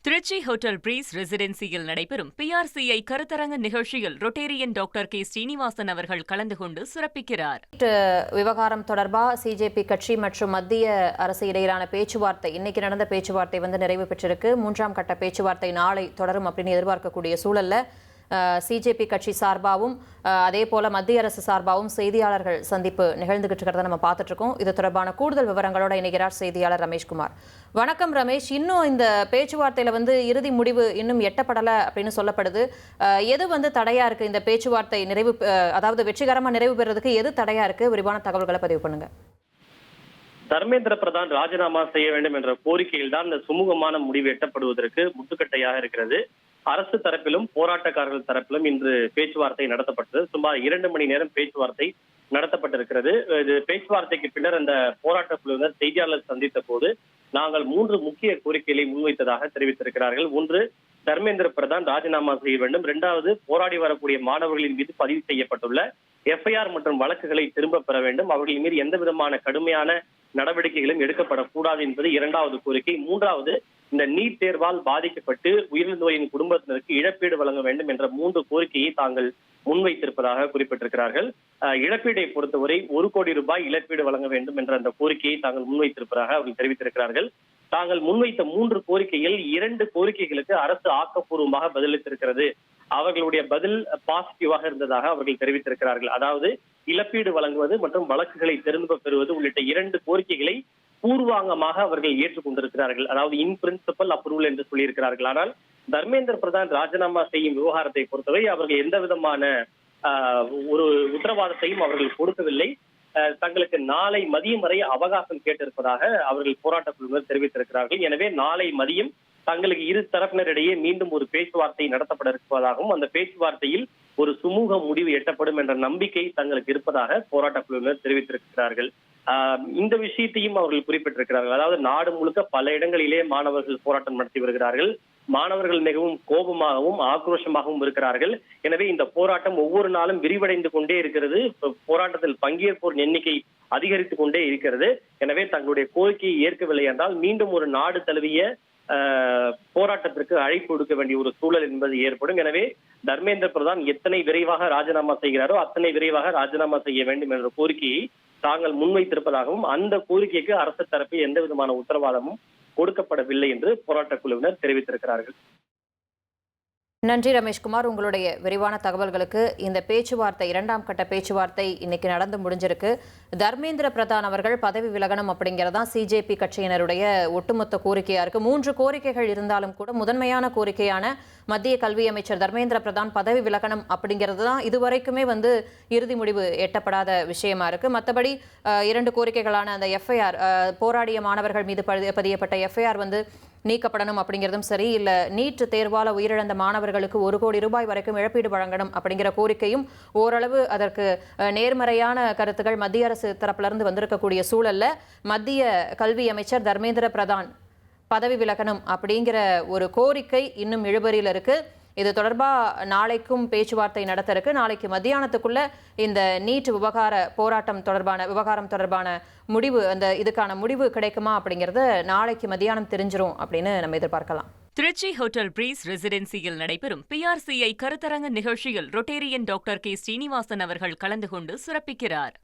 Trichy hotel breeze ரெசிடென்சியில் நடைபெறும் பிஆர்சிஐ கருத்தரங்க நிகழ்ச்சியில் Rotarian doctor K Srinivasan அவர்கள் கலந்து கொண்டு சிறப்பிக்கிறார். விவகாரம் தொடர்பாக சிஜேபி கட்சி மற்றும் மத்திய அரசு இடையிலான பேச்சுவார்த்தை இன்னைக்கு நடந்த பேச்சுவார்த்தை நிறைவு பெற்றிருக்கு. 3ஆம் கட்ட பேச்சுவார்த்தை நாளை தொடரும் அப்படின்னு எதிர்பார்க்கக்கூடிய சூழல்ல சிஜேபி கட்சி சார்பாகவும் அதே போல மத்திய அரசு சார்பாகவும் செய்தியாளர்கள் சந்திப்பு நிகழ்ந்துகிட்டு இருக்கிறத நம்ம பார்த்துட்டு இருக்கோம். இது தொடர்பான கூடுதல் விவரங்களோட இணைகிறார் செய்தியாளர் ரமேஷ்குமார். வணக்கம் ரமேஷ். இன்னும் இந்த பேச்சுவார்த்தையில இறுதி முடிவு இன்னும் எட்டப்படலை அப்படின்னு சொல்லப்படுது. எது தடையா இருக்கு இந்த பேச்சுவார்த்தை நிறைவு, அதாவது வெற்றிகரமா நிறைவு பெறதுக்கு எது தடையா இருக்கு? விரிவான தகவல்களை பதிவு பண்ணுங்க. தர்மேந்திர பிரதான் ராஜினாமா செய்ய வேண்டும் என்ற கோரிக்கையில் தான் இந்த சுமூகமான முடிவு எட்டப்படுவதற்கு முட்டுக்கட்டையாக இருக்கிறது. அரசு தரப்பிலும் போராட்டக்காரர்கள் தரப்பிலும் இன்று பேச்சுவார்த்தை நடத்தப்பட்டது. சுமார் 2 மணி நேரம் பேச்சுவார்த்தை நடத்தப்பட்டிருக்கிறது. இது பேச்சுவார்த்தைக்கு பின்னர் அந்த போராட்ட குழுவினர் செய்தியாளர் சந்தித்த போது நாங்கள் 3 முக்கிய கோரிக்கைகளை முன்வைத்ததாக தெரிவித்திருக்கிறார்கள். ஒன்று, தர்மேந்திர பிரதான் ராஜினாமா செய்ய வேண்டும். 2வது, போராடி வரக்கூடிய மாணவர்களின் மீது பதிவு செய்யப்பட்டுள்ள எஃப்ஐஆர் மற்றும் வழக்குகளை திரும்ப பெற வேண்டும். அவர்களின் மீது எந்த விதமான கடுமையான நடவடிக்கைகளும் எடுக்கப்படக்கூடாது என்பது 2வது கோரிக்கை. 3வது, இந்த நீட் தேர்வால் பாதிக்கப்பட்டு உயிரிழந்தோரின் குடும்பத்தினருக்கு இழப்பீடு வழங்க வேண்டும் என்ற 3 கோரிக்கையை தாங்கள் முன்வைத்திருப்பதாக குறிப்பிட்டிருக்கிறார்கள். இழப்பீடை பொறுத்தவரை 1 கோடி ரூபாய் இழப்பீடு வழங்க வேண்டும் என்ற அந்த கோரிக்கையை தாங்கள் முன்வைத்திருப்பதாக அவர்கள் தெரிவித்திருக்கிறார்கள். தாங்கள் முன்வைத்த 3 கோரிக்கையில் 2 கோரிக்கைகளுக்கு அரசு ஆக்கப்பூர்வமாக பதிலளித்திருக்கிறது. அவர்களுடைய பதில் பாசிட்டிவாக இருந்ததாக அவர்கள் தெரிவித்திருக்கிறார்கள். அதாவது இழப்பீடு வழங்குவது மற்றும் வழக்குகளை திரும்ப பெறுவது உள்ளிட்ட 2 கோரிக்கைகளை பூர்வாங்கமாக அவர்கள் ஏற்றுக்கொண்டிருக்கிறார்கள். அதாவது இன் பிரின்சிபல் அப்ரூவல் என்று சொல்லியிருக்கிறார்கள். ஆனால் தர்மேந்திர பிரதான் ராஜினாமா செய்யும் விவகாரத்தை பொறுத்தவரை அவர்கள் எந்த விதமான ஒரு உத்தரவாதத்தையும் அவர்கள் கொடுக்கவில்லை. தங்களுக்கு நாளை மதியம் வரை அவகாசம் கேட்டிருப்பதாக அவர்கள் போராட்ட குழுவினர் தெரிவித்திருக்கிறார்கள். எனவே நாளை மதியம் தங்களுக்கு இரு தரப்பினரிடையே மீண்டும் ஒரு பேச்சுவார்த்தை நடத்தப்பட இருப்பதாகவும் அந்த பேச்சுவார்த்தையில் ஒரு சுமூக முடிவு எட்டப்படும் என்ற நம்பிக்கை தங்களுக்கு இருப்பதாக போராட்ட குழுவினர் தெரிவித்திருக்கிறார்கள். இந்த விஷயத்தையும் அவர்கள் குறிப்பிட்டிருக்கிறார்கள். அதாவது நாடு முழுக்க பல இடங்களிலே மாணவர்கள் போராட்டம் நடத்தி வருகிறார்கள். மாணவர்கள் மிகவும் கோபமாகவும் ஆக்ரோஷமாகவும் இருக்கிறார்கள். எனவே இந்த போராட்டம் ஒவ்வொரு நாளும் விரிவடைந்து கொண்டே இருக்கிறது. போராட்டத்தில் பங்கேற்போர் எண்ணிக்கை அதிகரித்துக் கொண்டே இருக்கிறது. எனவே தங்களுடைய கோரிக்கையை ஏற்கவில்லை என்றால் மீண்டும் ஒரு நாடு தழுவிய போராட்டத்திற்கு அழைப்பு கொடுக்க வேண்டிய ஒரு சூழல் என்பது ஏற்படும். எனவே தர்மேந்திர பிரதான் எத்தனை விரைவாக ராஜினாமா செய்கிறாரோ அத்தனை விரைவாக ராஜினாமா செய்ய வேண்டும் என்ற கோரிக்கையை தாங்கள் முன்வைத்திருப்பதாகவும் அந்த கோரிக்கைக்கு அரசு தரப்பில் எந்த விதமான உத்தரவாதமும் கொடுக்கப்படவில்லை என்று போராட்ட குழுவினர் தெரிவித்திருக்கிறார்கள். நன்றி ரமேஷ்குமார், உங்களுடைய விரிவான தகவல்களுக்கு. இந்த பேச்சுவார்த்தை 2ஆம் கட்ட பேச்சுவார்த்தை இன்னைக்கு நடந்து முடிஞ்சிருக்கு. தர்மேந்திர பிரதான் அவர்கள் பதவி விலகணும் அப்படிங்கிறதான் சிஜேபி கட்சியினருடைய ஒட்டுமொத்த கோரிக்கையா இருக்கு. 3 கோரிக்கைகள் இருந்தாலும் கூட முதன்மையான கோரிக்கையான மத்திய கல்வி அமைச்சர் தர்மேந்திர பிரதான் பதவி விலகணும் அப்படிங்கிறது தான் இதுவரைக்குமே இறுதி முடிவு எட்டப்படாத விஷயமா இருக்கு. மற்றபடி 2 கோரிக்கைகளான அந்த எஃப்ஐஆர், போராடிய மாணவர்கள் மீது பதியப்பட்ட எஃப்ஐஆர் நீக்கப்படணும் அப்படிங்கிறதும் சரி, இல்ல நீட் தேர்வால உயிரிழந்த மாணவர்களுக்கு 1 கோடி ரூபாய் வரைக்கும் இழப்பீடு வழங்கணும் அப்படிங்கிற கோரிக்கையும் ஓரளவு அதற்கு நேர்மறையான கருத்துக்கள் மத்திய அரசு தரப்பிலிருந்து வந்திருக்கக்கூடிய சூழல்ல மத்திய கல்வி அமைச்சர் தர்மேந்திர பிரதான் பதவி விலகணும் அப்படிங்கிற ஒரு கோரிக்கை இன்னும் இழுபறியில் இருக்கு. இது தொடர்பா நாளைக்கும் பேச்சுவார்த்தை நடத்த இருக்கு. நாளைக்கு மத்தியானத்துக்குள்ள இந்த நீட் விவகாரம் தொடர்பான முடிவு, இதுக்கான முடிவு கிடைக்குமா அப்படிங்கறது நாளைக்கு மத்தியானம் தெரிஞ்சிரும் அப்படின்னு நம்ம எதிர்பார்க்கலாம். திருச்சி ஹோட்டல் பிரீஸ் ரெசிடென்சியில் நடைபெறும் பிஆர்சிஐ கருத்தரங்க நிகழ்ச்சியில் ரொட்டேரியன் டாக்டர் கே ஸ்ரீனிவாசன் அவர்கள் கலந்து கொண்டு சிறப்பிக்கிறார்.